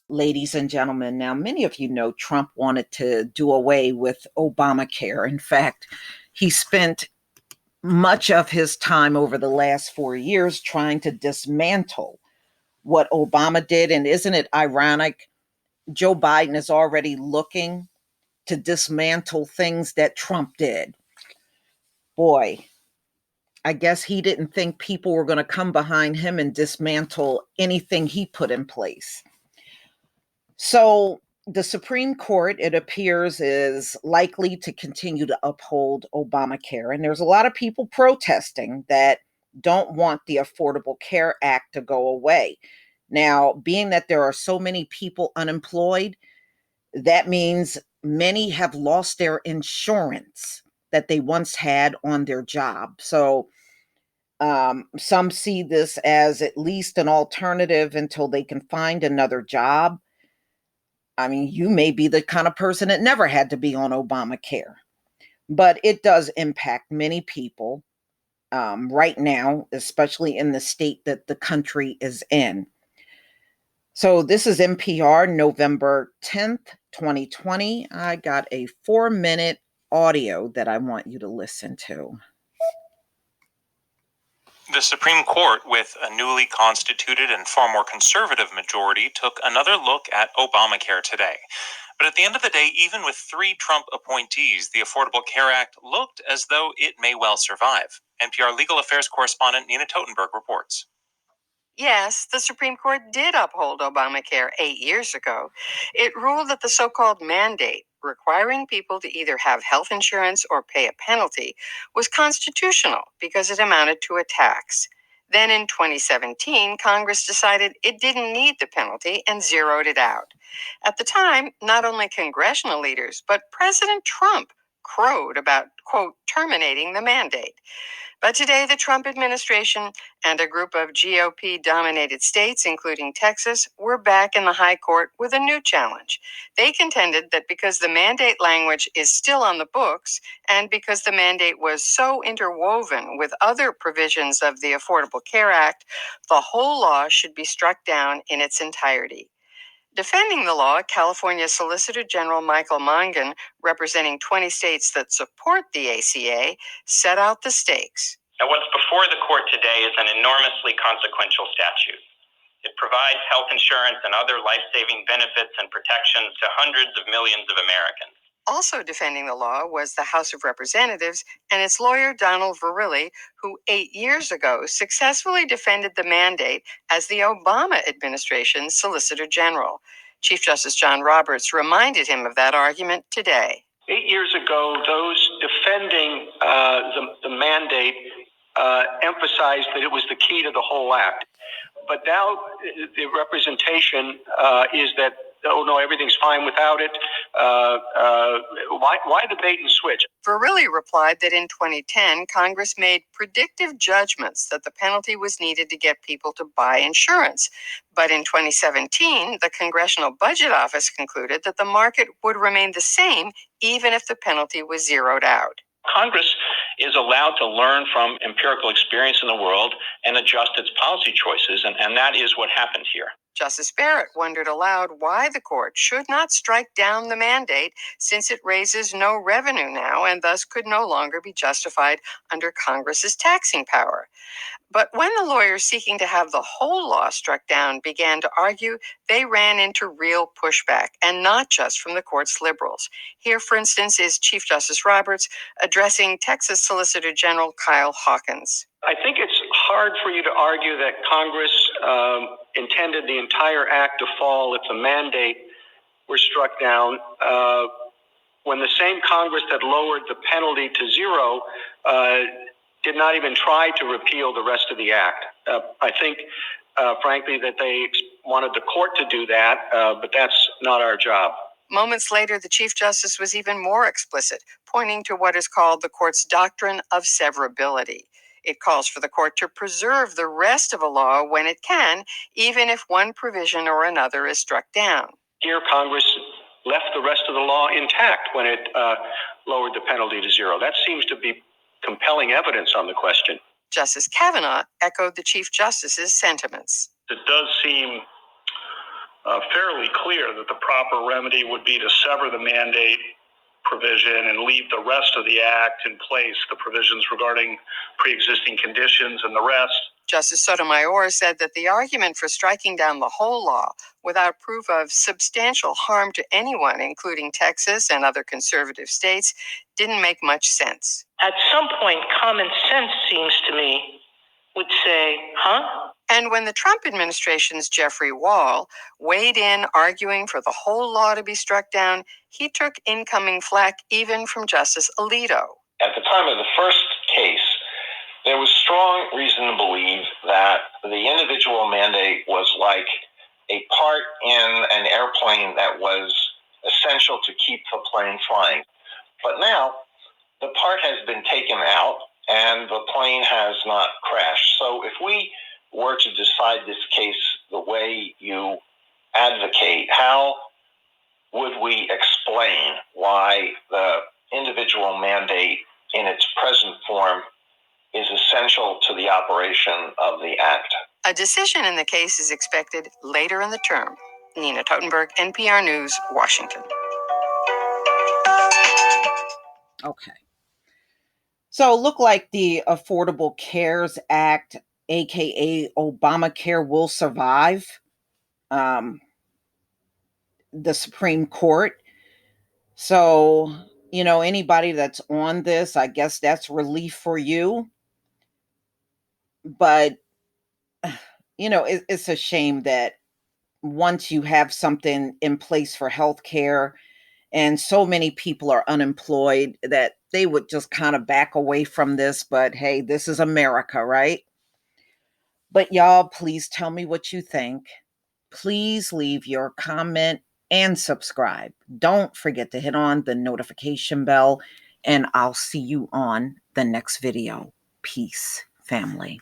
ladies and gentlemen. Now, many of you know Trump wanted to do away with Obamacare. In fact, he spent much of his time over the last 4 years trying to dismantle what Obama did. And isn't it ironic? Joe Biden is already looking to dismantle things that Trump did. Boy, I guess he didn't think people were going to come behind him and dismantle anything he put in place. So the Supreme Court, it appears, is likely to continue to uphold Obamacare. And there's a lot of people protesting that don't want the Affordable Care Act to go away. Now, being that there are so many people unemployed, that means many have lost their insurance that they once had on their job. So some see this as at least an alternative until they can find another job. I mean, you may be the kind of person that never had to be on Obamacare, but it does impact many people right now, especially in the state that the country is in. So this is NPR, November 10th, 2020. I got a 4-minute audio that I want you to listen to. The Supreme Court, with a newly constituted and far more conservative majority, took another look at Obamacare today. But at the end of the day, even with 3 Trump appointees, the Affordable Care Act looked as though it may well survive. NPR legal affairs correspondent Nina Totenberg reports. Yes, the Supreme Court did uphold Obamacare 8 years ago. It ruled that the so-called mandate, requiring people to either have health insurance or pay a penalty, was constitutional because it amounted to a tax. Then in 2017, Congress decided it didn't need the penalty and zeroed it out. At the time, not only congressional leaders, but President Trump crowed about, quote, terminating the mandate. But today, the Trump administration and a group of GOP-dominated states, including Texas, were back in the high court with a new challenge. They contended that because the mandate language is still on the books, and because the mandate was so interwoven with other provisions of the Affordable Care Act, the whole law should be struck down in its entirety. Defending the law, California Solicitor General Michael Mangan, representing 20 states that support the ACA, set out the stakes. Now, what's before the court today is an enormously consequential statute. It provides health insurance and other life-saving benefits and protections to hundreds of millions of Americans. Also defending the law was the House of Representatives and its lawyer Donald Verrilli, who 8 years ago successfully defended the mandate as the Obama administration's Solicitor General. Chief Justice John Roberts reminded him of that argument today. 8 years ago, those defending the mandate emphasized that it was the key to the whole act. But now the representation is that, oh no, everything's fine without it. Why the bait and switch? Verrilli replied that in 2010, Congress made predictive judgments that the penalty was needed to get people to buy insurance. But in 2017, the Congressional Budget Office concluded that the market would remain the same even if the penalty was zeroed out. Congress is allowed to learn from empirical experience in the world and adjust its policy choices, and that is what happened here. Justice Barrett wondered aloud why the court should not strike down the mandate, since it raises no revenue now and thus could no longer be justified under Congress's taxing power. But when the lawyers seeking to have the whole law struck down began to argue, they ran into real pushback, and not just from the court's liberals. Here, for instance, is Chief Justice Roberts addressing Texas Solicitor General Kyle Hawkins. I think it's hard for you to argue that Congress intended the entire act to fall if the mandate were struck down when the same Congress that lowered the penalty to zero did not even try to repeal the rest of the act. I think, frankly, that they wanted the court to do that, but that's not our job. Moments later, the Chief Justice was even more explicit, pointing to what is called the court's doctrine of severability. It calls for the court to preserve the rest of a law when it can, even if one provision or another is struck down. Here, Congress left the rest of the law intact when it lowered the penalty to zero. That seems to be compelling evidence on the question. Justice Kavanaugh echoed the Chief Justice's sentiments. It does seem fairly clear that the proper remedy would be to sever the mandate provision and leave the rest of the act in place, the provisions regarding pre-existing conditions and the rest. Justice Sotomayor said that the argument for striking down the whole law without proof of substantial harm to anyone, including Texas and other conservative states, didn't make much sense. At some point, common sense seems to me would say, huh? And when the Trump administration's Jeffrey Wall weighed in arguing for the whole law to be struck down, he took incoming flack even from Justice Alito. At the time of the first case, there was strong reason to believe that the individual mandate was like a part in an airplane that was essential to keep the plane flying. But now, the part has been taken out and the plane has not crashed. So if we were to decide this case the way you advocate, how would we explain why the individual mandate in its present form is essential to the operation of the act? A decision in the case is expected later in the term. Nina Totenberg, NPR News, Washington. Okay. So it looked like the Affordable Cares Act, aka Obamacare, will survive the Supreme Court. So, anybody that's on this, I guess that's relief for you. But, it's a shame that once you have something in place for healthcare and so many people are unemployed, that they would just kind of back away from this. But hey, this is America, right? But y'all, please tell me what you think. Please leave your comment and subscribe. Don't forget to hit on the notification bell, and I'll see you on the next video. Peace, family.